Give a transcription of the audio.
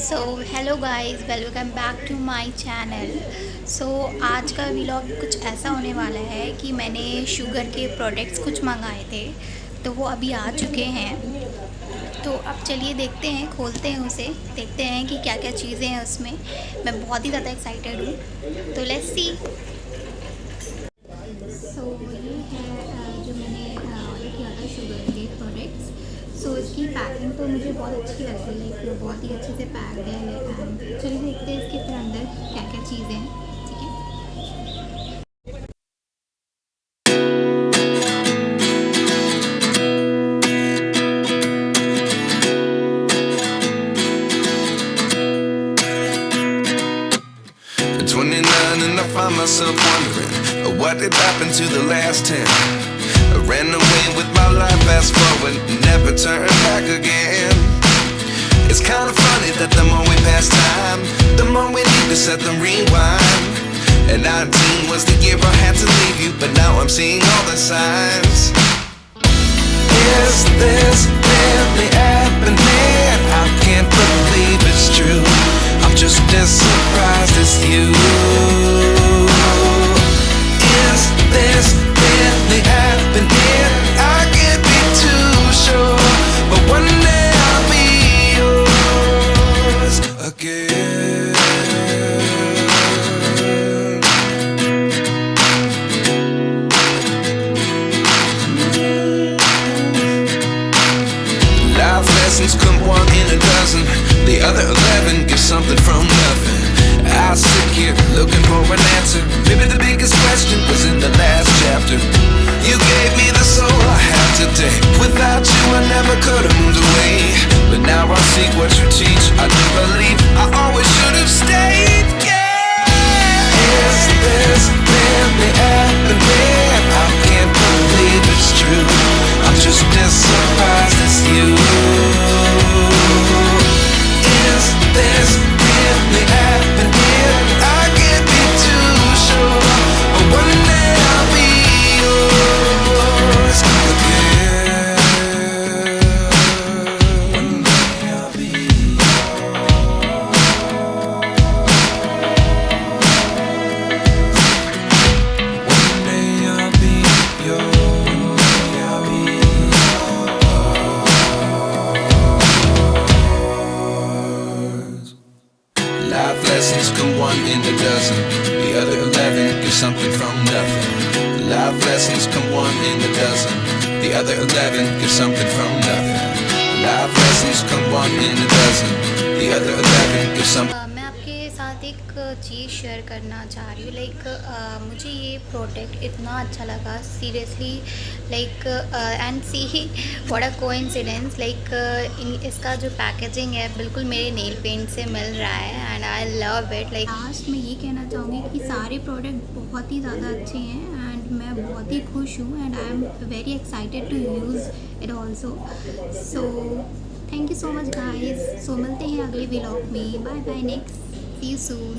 So hello guys, welcome back to my channel. So आज का vlog कुछ ऐसा होने वाला है कि मैंने शुगर के प्रोडक्ट्स कुछ मंगाए थे, तो वो अभी आ चुके हैं। तो अब चलिए देखते हैं, खोलते हैं उसे, देखते हैं कि क्या क्या चीज़ें हैं उसमें। मैं बहुत ही ज़्यादा एक्साइटेड हूँ, तो लेट्स सी। सो ये है जो मैंने ऑर्डर किया था, शुगर के प्रोडक्ट्स। सो इसकी पैकिंग तो मुझे बहुत अच्छी लग रही है, लाइक बहुत ही अच्छे से पैक्ड है। एंड चलिए देखते हैं इसके फिर अंदर क्या क्या चीज़ें हैं। ठीक है। At 29 and I find myself wondering what did happen to the last 10. I ran away with my life, fast forward, never turn back again. It's kind of funny that the more we pass time, the more we need to set the rewind. And 19 was the year I had to leave you, but now I'm seeing all the signs. Is this really happening? I can't believe it's true. I'm just as surprised as you. Is this really happening? I can't be too sure, but one day I'll be yours again. Life lessons come one in a dozen. The other 11 get something from nothing. I sit here looking for an answer. Maybe the biggest question was in the last chapter. You gave me the soul I have today. Without you I never could have moved away. But now I see what you teach. I do believe I always should have stayed. Yeah. Is this really happening? I can't believe it's true. I'm just as surprised as you. Is this really happening? I can't be too sure, but one day I'll be yours again. One day I'll be One day I'll be yours. I'll be yours. Life lessons come one in a dozen. The other 11 get something from nothing. Life lessons come one in a dozen. The other 11 get something from nothing. Life lessons come one in a dozen. The other 11 get something. मैं आपके साथ एक चीज़ share करना चाह रही हूँ। Like मुझे ये प्रोडक्ट इतना अच्छा लगा, seriously. Like and see what a coincidence, like इसका जो पैकेजिंग है बिल्कुल मेरे नेल पेंट से मिल रहा है। And I love it. Like last में ये कहना चाहूँगी कि सारे प्रोडक्ट बहुत ही ज़्यादा अच्छे हैं एंड मैं बहुत ही खुश हूँ। And I am very excited to use it also. So thank you so much guys. So मिलते हैं अगले व्लॉग में। Bye bye, next, see you soon.